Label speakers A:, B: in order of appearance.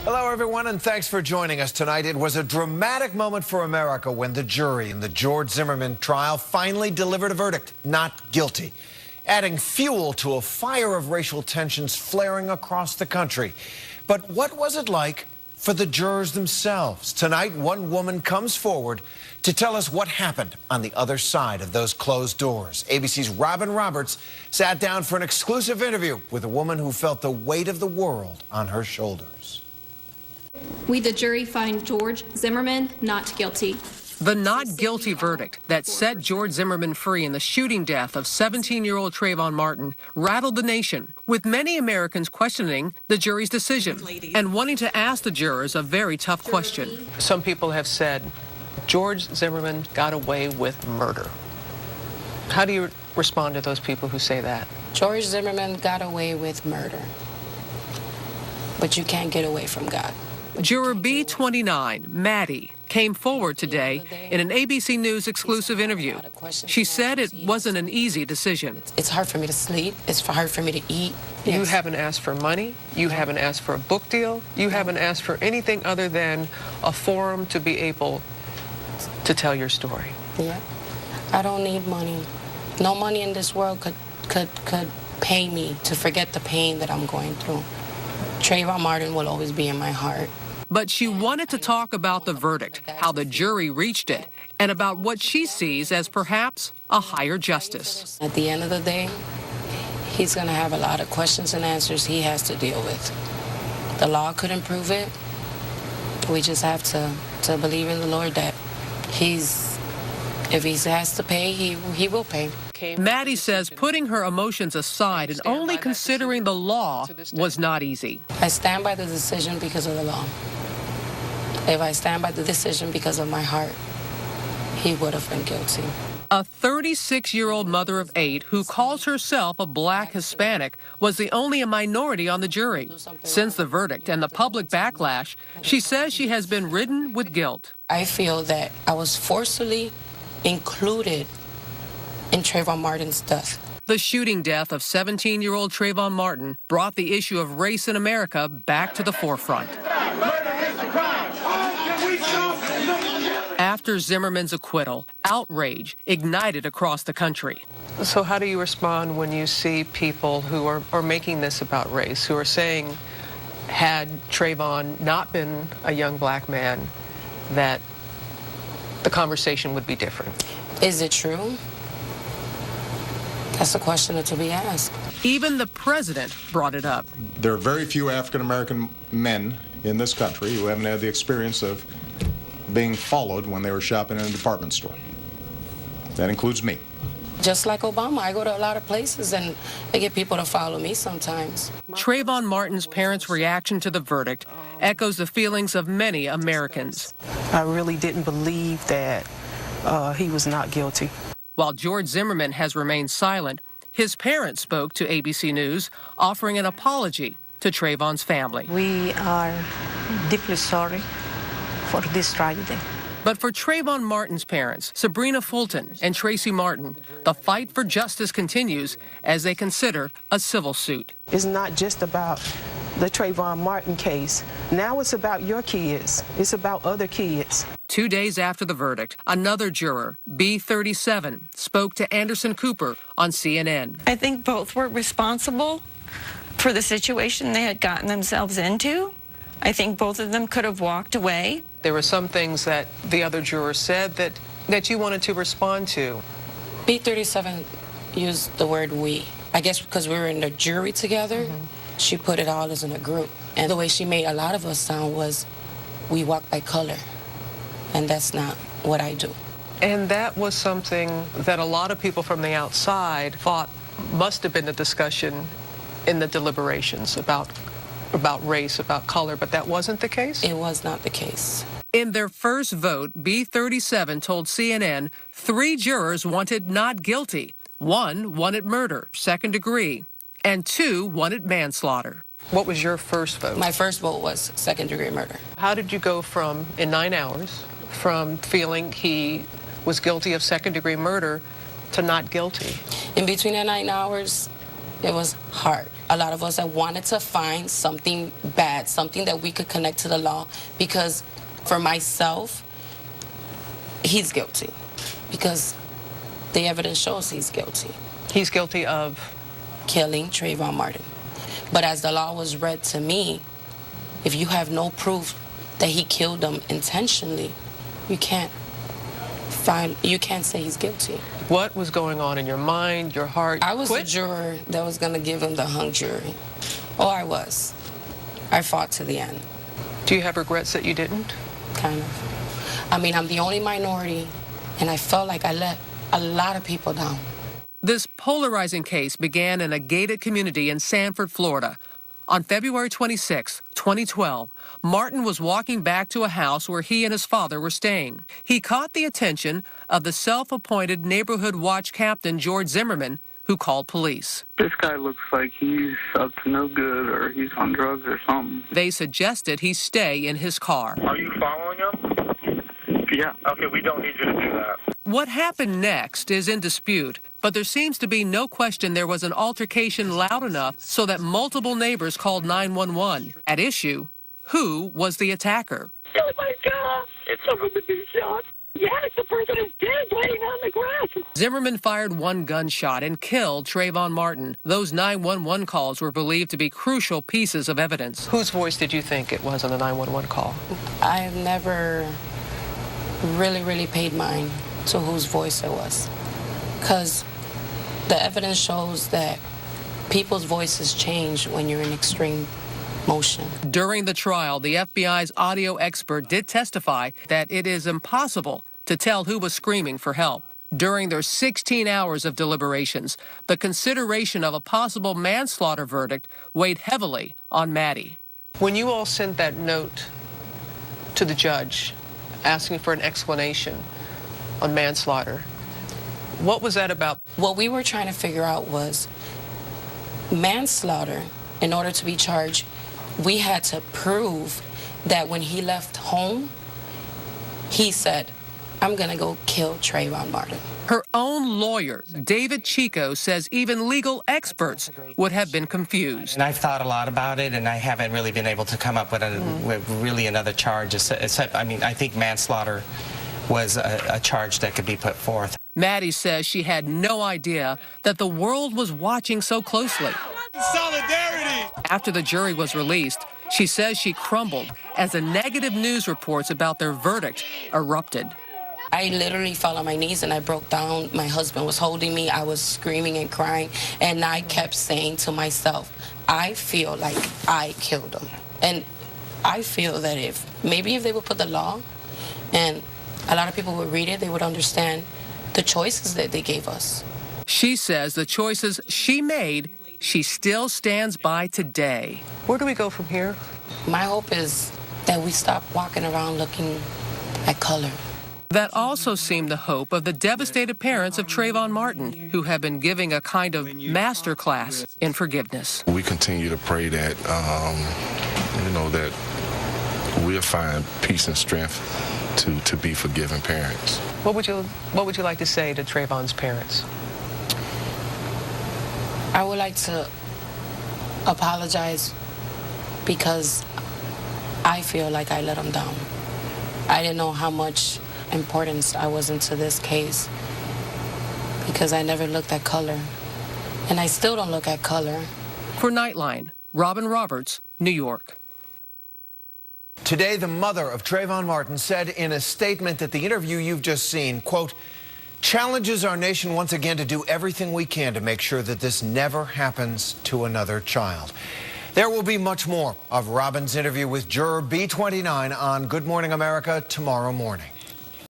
A: Hello, everyone, and thanks for joining us tonight. It was a dramatic moment for America when the jury in the George Zimmerman trial finally delivered a verdict, not guilty, adding fuel to a fire of racial tensions flaring across the country. But what was it like for the jurors themselves? Tonight, one woman comes forward to tell us what happened on the other side of those closed doors. ABC's Robin Roberts sat down for an exclusive interview with a woman who felt the weight of the world on her shoulders.
B: We, the jury, find George Zimmerman not guilty.
C: The not guilty verdict that set George Zimmerman free in the shooting death of 17-year-old Trayvon Martin rattled the nation, with many Americans questioning the jury's decision and wanting to ask the jurors a very tough question.
D: Some people have said George Zimmerman got away with murder. How do you respond to those people who say that?
E: George Zimmerman got away with murder, but you can't get away from God.
C: Juror B29, Maddie, came forward today in an ABC News exclusive interview. She said it wasn't an easy decision.
E: It's hard for me to sleep. It's hard for me to eat.
D: You haven't asked for money. You haven't asked for a book deal. You haven't asked for anything other than a forum to be able to tell your story.
E: Yeah. I don't need money. No money in this world could pay me to forget the pain that I'm going through. Trayvon Martin will always be in my heart.
C: But she wanted to talk about the verdict, how the jury reached it, and about what she sees as perhaps a higher justice.
E: At the end of the day, he's going to have a lot of questions and answers he has to deal with. The law couldn't prove it. We just have to believe in the Lord that if he has to pay, he will pay.
C: Maddie says putting her emotions aside and only considering the law was not easy.
E: I stand by the decision because of the law. If I stand by the decision because of my heart, he would have been guilty.
C: A 36-year-old mother of 8 who calls herself a black Hispanic was the only minority on the jury. Since the verdict and the public backlash, she says she has been ridden with guilt.
E: I feel that I was forcibly included in Trayvon Martin's death.
C: The shooting death of 17-year-old Trayvon Martin brought the issue of race in America back to the forefront. After Zimmerman's acquittal, outrage ignited across the country.
D: So how do you respond when you see people who are making this about race, who are saying, had Trayvon not been a young black man, that the conversation would be different?
E: Is it true? That's a question to be asked.
C: Even the president brought it up.
F: There are very few African-American men in this country who haven't had the experience of being followed when they were shopping in a department store. That includes me.
E: Just like Obama, I go to a lot of places and I get people to follow me sometimes.
C: Trayvon Martin's parents' reaction to the verdict echoes the feelings of many Americans.
G: I really didn't believe that he was not guilty.
C: While George Zimmerman has remained silent, his parents spoke to ABC News, offering an apology to Trayvon's family.
H: We are deeply sorry for this tragedy.
C: But for Trayvon Martin's parents, Sabrina Fulton and Tracy Martin, the fight for justice continues as they consider a civil suit.
G: It's not just about the Trayvon Martin case. Now it's about your kids. It's about other kids.
C: 2 days after the verdict, another juror, B37, spoke to Anderson Cooper on CNN.
I: I think both were responsible for the situation they had gotten themselves into. I think both of them could have walked away.
D: There were some things that the other jurors said that you wanted to respond to.
E: B37 used the word we. I guess because we were in the jury together, she put it all as in a group. And the way she made a lot of us sound was, we walk by color. And that's not what I do.
D: And that was something that a lot of people from the outside thought must have been the discussion in the deliberations about race, about color, but that wasn't the case?
E: It was not the case.
C: In their first vote, B37 told CNN 3 jurors wanted not guilty. 1 wanted murder, second degree, and 2 wanted manslaughter.
D: What was your first vote?
E: My first vote was second-degree murder.
D: How did you go from, in 9 hours, from feeling he was guilty of second-degree murder to not guilty?
E: In between that 9 hours, It was hard. A lot of us that wanted to find something bad, something that we could connect to the law, because for myself, he's guilty. Because the evidence shows he's guilty.
D: He's guilty of?
E: Killing Trayvon Martin. But as the law was read to me, if you have no proof that he killed them intentionally, you can't say he's guilty.
D: What was going on in your mind, your heart?
E: I was a juror that was going to give him the hung jury. Oh, I was. I fought to the end.
D: Do you have regrets that you didn't?
E: Kind of. I mean, I'm the only minority, and I felt like I let a lot of people down.
C: This polarizing case began in a gated community in Sanford, Florida. On February 26, 2012, Martin was walking back to a house where he and his father were staying. He caught the attention of the self-appointed neighborhood watch captain, George Zimmerman, who called police.
J: This guy looks like he's up to no good, or he's on drugs or something.
C: They suggested he stay in his car.
J: Are you following him? Yeah. Okay, we don't need you to do that.
C: What happened next is in dispute, but there seems to be no question there was an altercation loud enough so that multiple neighbors called 911. At issue, who was the attacker?
K: Oh my God, it's someone to be shot. Yes, the person is dead, laying on the grass.
C: Zimmerman fired one gunshot and killed Trayvon Martin. Those 911 calls were believed to be crucial pieces of evidence.
D: Whose voice did you think it was on the 911 call?
E: I've never really paid mind to whose voice it was, because the evidence shows that people's voices change when you're in extreme motion.
C: During the trial, the FBI's audio expert did testify that it is impossible to tell who was screaming for help. During their 16 hours of deliberations, the consideration of a possible manslaughter verdict weighed heavily on Maddie.
D: When you all sent that note to the judge asking for an explanation on manslaughter, what was that about?
E: What we were trying to figure out was manslaughter. In order to be charged, we had to prove that when he left home, he said, I'm going to go kill Trayvon Martin.
C: Her own lawyer, David Chico, says even legal experts would have been confused.
L: And I've thought a lot about it, and I haven't really been able to come up with, really another charge. Except, I mean, I think manslaughter was a charge that could be put forth.
C: Maddie says she had no idea that the world was watching so closely.
M: Solidarity!
C: After the jury was released, she says she crumbled as the negative news reports about their verdict erupted.
E: I literally fell on my knees and I broke down. My husband was holding me. I was screaming and crying. And I kept saying to myself, I feel like I killed him. And I feel that if they would put the law and a lot of people would read it, they would understand the choices that they gave us.
C: She says the choices she made, she still stands by today.
D: Where do we go from here?
E: My hope is that we stop walking around looking at color.
C: That also seemed the hope of the devastated parents of Trayvon Martin, who have been giving a kind of master class in forgiveness.
N: We continue to pray that, that we'll find peace and strength to be forgiving parents.
D: What would you like to say to Trayvon's parents?
E: I would like to apologize because I feel like I let him down. I didn't know how much importance I was into this case because I never looked at color, and I still don't look at color.
C: For Nightline, Robin Roberts, New York.
A: Today, the mother of Trayvon Martin said in a statement that the interview you've just seen, quote, challenges our nation once again to do everything we can to make sure that this never happens to another child. There will be much more of Robin's interview with Juror B29 on Good Morning America tomorrow morning.